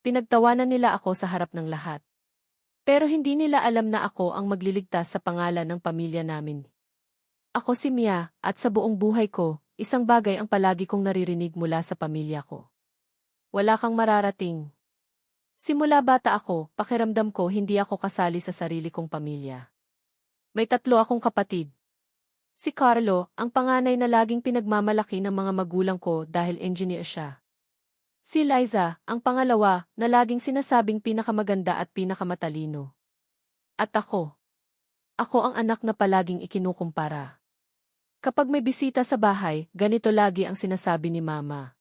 Pinagtawanan nila ako sa harap ng lahat. Pero hindi nila alam na ako ang magliligtas sa pangalan ng pamilya namin. Ako si Mia, at sa buong buhay ko, isang bagay ang palagi kong naririnig mula sa pamilya ko. Wala kang mararating. Simula bata ako, pakiramdam ko hindi ako kasali sa sarili kong pamilya. May 3 akong kapatid. Si Carlo, ang panganay na laging pinagmamalaki ng mga magulang ko dahil engineer siya. Si Liza, ang pangalawa, na laging sinasabing pinakamaganda at pinakamatalino. At ako. Ako ang anak na palaging ikinukumpara. Kapag may bisita sa bahay, ganito lagi ang sinasabi ni Mama.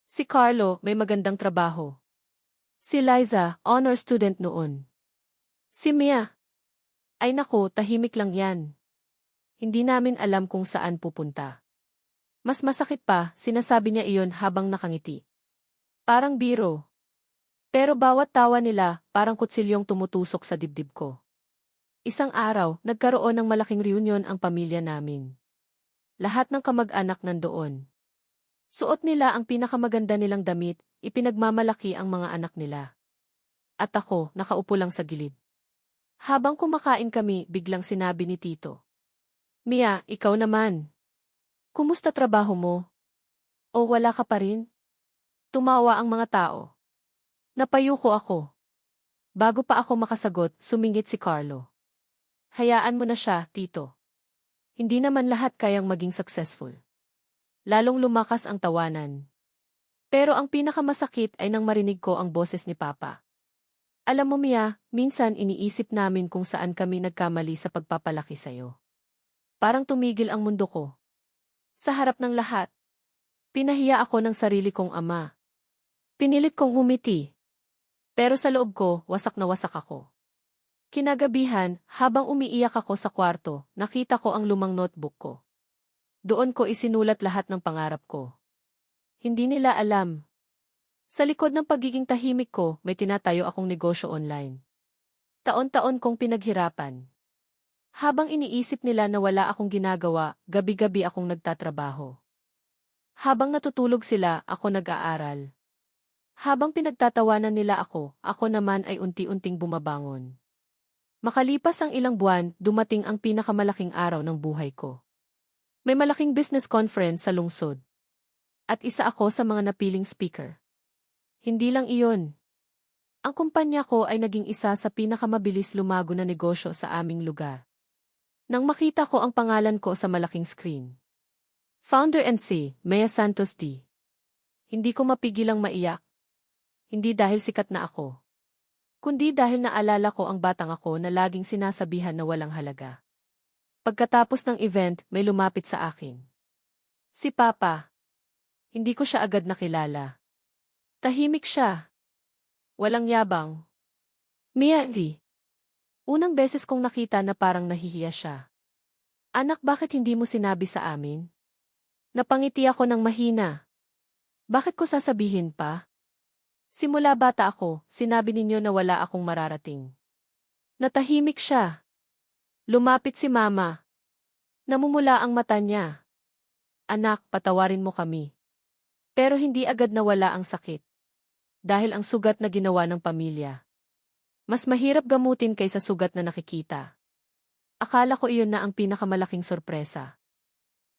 Si Carlo, may magandang trabaho. Si Liza, honor student noon. Si Mia. Ay naku, tahimik lang yan. Hindi namin alam kung saan pupunta. Mas masakit pa, sinasabi niya iyon habang nakangiti. Parang biro. Pero bawat tawa nila, parang kutsilyong tumutusok sa dibdib ko. Isang araw, nagkaroon ng malaking reunion ang pamilya namin. Lahat ng kamag-anak nandoon. Suot nila ang pinakamaganda nilang damit, ipinagmamalaki ang mga anak nila. At ako, nakaupo lang sa gilid. Habang kumakain kami, biglang sinabi ni Tito. Mia, ikaw naman. Kumusta trabaho mo? O wala ka pa rin? Tumawa ang mga tao. Napayuko ako. Bago pa ako makasagot, sumingit si Carlo. Hayaan mo na siya, Tito. Hindi naman lahat kayang maging successful. Lalong lumakas ang tawanan. Pero ang pinakamasakit ay nang marinig ko ang boses ni Papa. Alam mo Mia, minsan iniisip namin kung saan kami nagkamali sa pagpapalaki sa'yo. Parang tumigil ang mundo ko. Sa harap ng lahat, pinahiya ako ng sarili kong ama. Pinilit kong humiti. Pero sa loob ko, wasak na wasak ako. Kinagabihan, habang umiiyak ako sa kwarto, nakita ko ang lumang notebook ko. Doon ko isinulat lahat ng pangarap ko. Hindi nila alam. Sa likod ng pagiging tahimik ko, may tinatayo akong negosyo online. Taon-taon kong pinaghirapan. Habang iniisip nila na wala akong ginagawa, gabi-gabi akong nagtatrabaho. Habang natutulog sila, ako nag-aaral. Habang pinagtatawanan nila ako naman ay unti-unting bumabangon. Makalipas ang ilang buwan, dumating ang pinakamalaking araw ng buhay ko. May malaking business conference sa lungsod. At isa ako sa mga napiling speaker. Hindi lang iyon. Ang kumpanya ko ay naging isa sa pinakamabilis lumago na negosyo sa aming lugar. Nang makita ko ang pangalan ko sa malaking screen. Founder and C, Mia Santos D. Hindi ko mapigilang maiyak. Hindi dahil sikat na ako. Kundi dahil naalala ko ang batang ako na laging sinasabihan na walang halaga. Pagkatapos ng event, may lumapit sa akin. Si Papa. Hindi ko siya agad nakilala. Tahimik siya. Walang yabang. Mia D. Unang beses kong nakita na parang nahihiya siya. Anak, bakit hindi mo sinabi sa amin? Napangiti ako ng mahina. Bakit ko sasabihin pa? Simula bata ako, sinabi ninyo na wala akong mararating. Natahimik siya. Lumapit si Mama. Namumula ang mata niya. Anak, patawarin mo kami. Pero hindi agad nawala ang sakit. Dahil ang sugat na ginawa ng pamilya. Mas mahirap gamutin kaysa sugat na nakikita. Akala ko iyon na ang pinakamalaking sorpresa.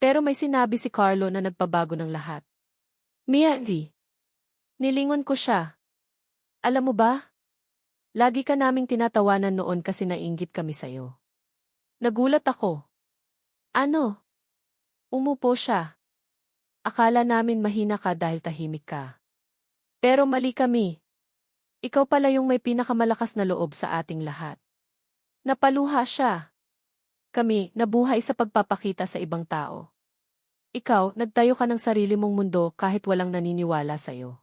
Pero may sinabi si Carlo na nagpabago ng lahat. Mia D. Nilingon ko siya. Alam mo ba? Lagi ka naming tinatawanan noon kasi naiinggit kami sa'yo. Nagulat ako. Ano? Umupo siya. Akala namin mahina ka dahil tahimik ka. Pero mali kami. Ikaw pala yung may pinakamalakas na loob sa ating lahat. Napaluha siya. Kami, nabuhay sa pagpapakita sa ibang tao. Ikaw, nagtayo ka ng sarili mong mundo kahit walang naniniwala sa'yo.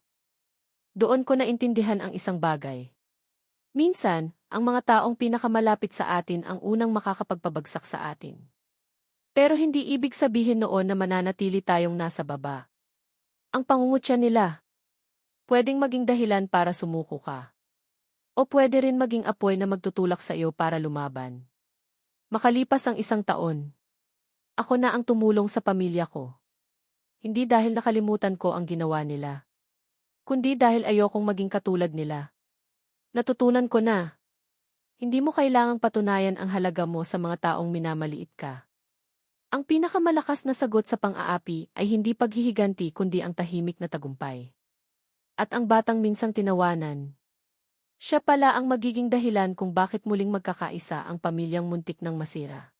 Doon ko naintindihan ang isang bagay. Minsan, ang mga taong pinakamalapit sa atin ang unang makakapagpabagsak sa atin. Pero hindi ibig sabihin noon na mananatili tayong nasa baba. Ang pangungutya nila. Pwedeng maging dahilan para sumuko ka. O pwede rin maging apoy na magtutulak sa iyo para lumaban. Makalipas ang 1 taon. Ako na ang tumulong sa pamilya ko. Hindi dahil nakalimutan ko ang ginawa nila. kundi dahil ayokong maging katulad nila. Natutunan ko na. Hindi mo kailangang patunayan ang halaga mo sa mga taong minamaliit ka. Ang pinakamalakas na sagot sa pang-aapi ay hindi paghihiganti kundi ang tahimik na tagumpay. At ang batang minsang tinawanan, siya pala ang magiging dahilan kung bakit muling magkakaisa ang pamilyang muntik ng masira.